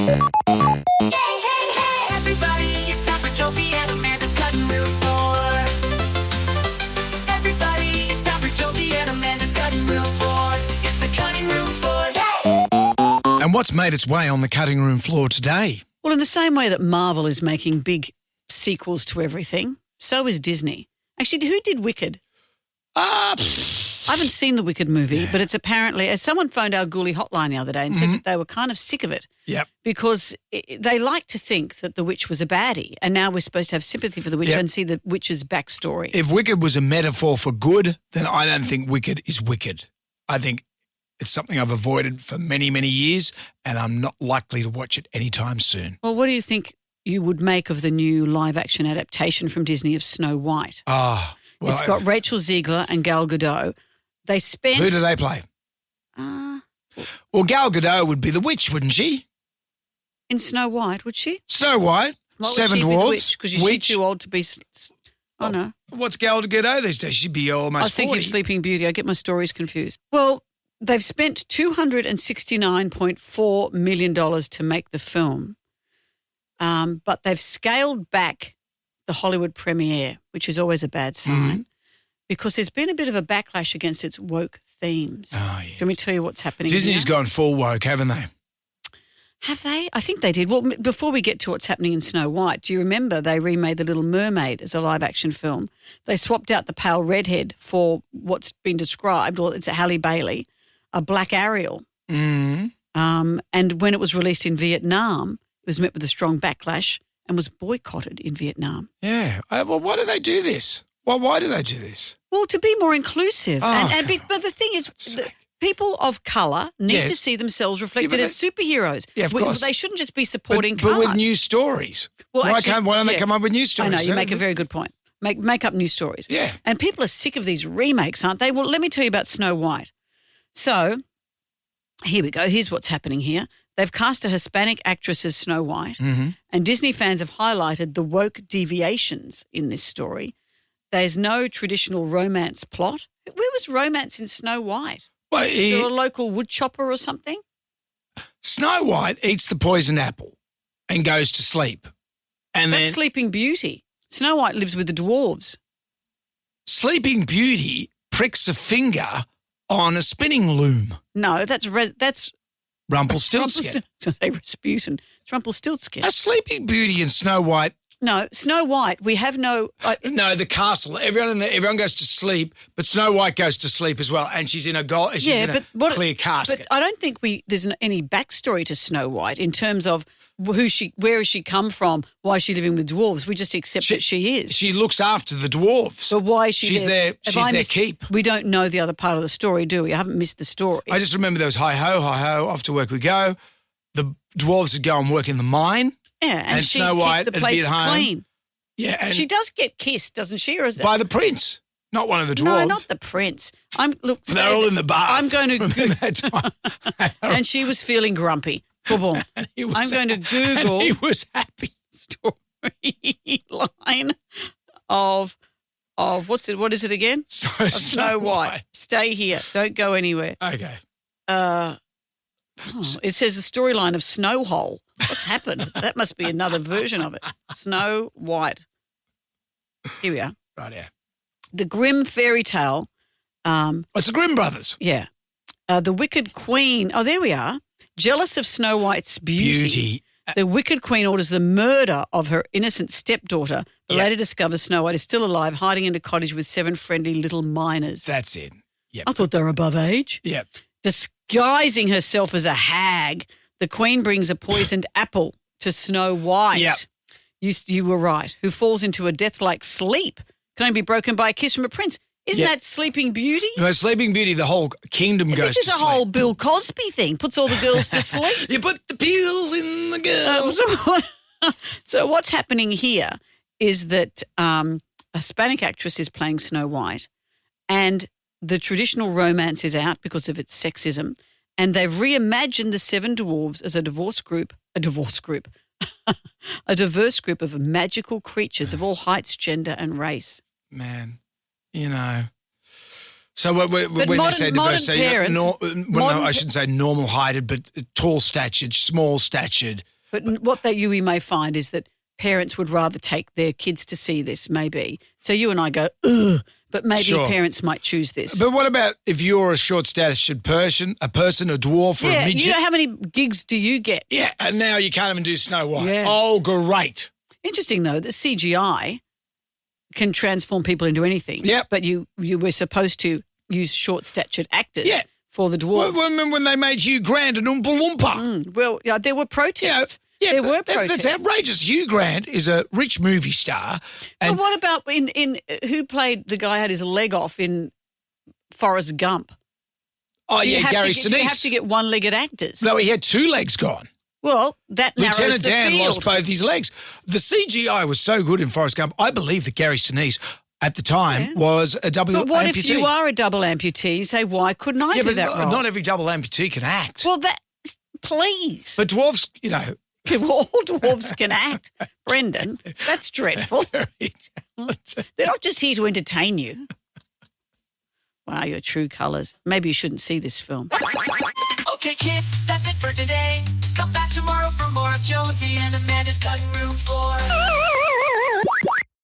Everybody, it's time for Jonesy and Amanda's cutting room floor. Everybody, it's time for Jonesy and Amanda's cutting room floor. It's the cutting room floor. And what's made its way on the cutting room floor today? Well, in the same way that Marvel is making big sequels to everything, so is Disney. Actually, who did Wicked? I haven't seen the Wicked movie, but it's apparently, someone phoned our Ghoulie hotline the other day and said that they were kind of sick of it. Yep. Because they like to think that the witch was a baddie, and now we're supposed to have sympathy for the witch and see the witch's backstory. If Wicked was a metaphor for good, then I don't think Wicked is wicked. I think it's something I've avoided for many, many years, and I'm not likely to watch it anytime soon. Well, what do you think you would make of the new live-action adaptation from Disney of Snow White? Well, it's got Rachel Ziegler and Gal Gadot. They spent... Who do they play? Well, Gal Gadot would be the witch, wouldn't she? In Snow White, would she? Snow White, seven dwarfs. Because is she too old to be... Oh, no. What's Gal Gadot these days? She'd be almost 40. I was thinking of Sleeping Beauty. I get my stories confused. Well, they've spent $269.4 million to make the film, but they've scaled back the Hollywood premiere, which is always a bad sign, because there's been a bit of a backlash against its woke themes. Oh, yeah. Let me tell you what's happening Disney's here. gone full woke, haven't they? Have they? I think they did. Well, before we get to what's happening in Snow White, do you remember they remade The Little Mermaid as a live-action film? They swapped out the pale redhead for what's been described, well, it's a Halle Bailey, a black Ariel. And when it was released in Vietnam, it was met with a strong backlash and was boycotted in Vietnam. Yeah. Well, why do they do this? Well, why do they do this? Well, to be more inclusive. Oh, but the thing is, people of colour need to see themselves reflected as superheroes. Yeah, of course. They shouldn't just be supporting but cast. with new stories. Well, why don't they come up with new stories? I know, you make a very good point. Make up new stories. Yeah. And people are sick of these remakes, aren't they? Well, let me tell you about Snow White. So here we go. Here's what's happening here. They've cast a Hispanic actress as Snow White, and Disney fans have highlighted the woke deviations in this story. There's no traditional romance plot. Where was romance in Snow White? Well, Is there a local wood chopper or something? Snow White eats the poison apple and goes to sleep. And That's then Sleeping Beauty. Snow White lives with the dwarves. Sleeping Beauty pricks a finger on a spinning loom. No, that's Rumpelstiltskin. Rasputin. It's Rumpelstiltskin. A Sleeping Beauty and Snow White. No, Snow White, we have no... No, the castle. Everyone goes to sleep, but Snow White goes to sleep as well, and she's in a clear casket. But I don't think there's any backstory to Snow White in terms of where has she come from, why is she living with dwarves. We just accept that she is. She looks after the dwarves. But why is she She's there? She's their keep. We don't know the other part of the story, do we? I haven't missed the story. I just remember there was hi-ho, off to work we go. The dwarves would go and work in the mine. Yeah, and she Snow White kept the would be place at home. clean. Yeah, and She does get kissed, doesn't she? Or is by the prince, not one of the dwarves. No, not the prince. They're all in the bath. I'm going to Remember that time? and she was feeling grumpy. Boom. I'm going to Google. And he was happy. Storyline of what is it again? Snow White. Stay here. Don't go anywhere. Okay. It says the storyline of Snowhole. What's happened? That must be another version of it. Snow White. Here we are. Right, yeah. The Grimm fairy tale. It's the Grimm brothers. Yeah. The Wicked Queen. Oh, there we are. Jealous of Snow White's beauty. The Wicked Queen orders the murder of her innocent stepdaughter, but later discovers Snow White is still alive, hiding in a cottage with 7 friendly little miners. That's it. Yep. I thought they were above age. Yeah. Disguising herself as a hag, the Queen brings a poisoned apple to Snow White. Yep. You were right. Who falls into a death-like sleep, can only be broken by a kiss from a prince. Isn't that Sleeping Beauty? No, Sleeping Beauty, the whole kingdom goes to sleep. This is a whole Bill Cosby thing. Puts all the girls to sleep. You put the pills in the girls. So what's happening here is that a Hispanic actress is playing Snow White, and the traditional romance is out because of its sexism, and they've reimagined the 7 dwarves as a diverse group of magical creatures of all heights, gender, and race. Man, you know. So when modern they say parents, I shouldn't say normal heighted, but tall statured, small statured, But you may find is that parents would rather take their kids to see this, maybe. So you and I go, ugh, but maybe Sure. parents might choose this. But what about if you're a short-statured person, a dwarf, or a midget? You know how many gigs do you get? Yeah, and now you can't even do Snow White. Yeah. Oh, great. Interesting, though, that CGI can transform people into anything. Yep. But you were supposed to use short-statured actors Yeah. for the dwarves. When they made Hugh Grant an Oompa Loompa. Well, yeah, there were protests. There were protests. That's outrageous. Hugh Grant is a rich movie star. And But what about in who played the guy who had his leg off in Forrest Gump? Gary Do you Sinise. have to get one-legged actors? No, he had two legs gone. Well, that narrows Lieutenant the Dan field. lost both his legs. The CGI was so good in Forrest Gump. I believe that Gary Sinise at the time was a double But what amputee. if you are a double amputee? You say, why couldn't I do but that role? not every double amputee can act. Well, please. But dwarfs, you know. All dwarves can act. Brendan, that's dreadful. They're not just here to entertain you. Wow, your true colours. Maybe you shouldn't see this film. Okay, kids, that's it for today. Come back tomorrow for more of Jonesy and Amanda's cutting room floor.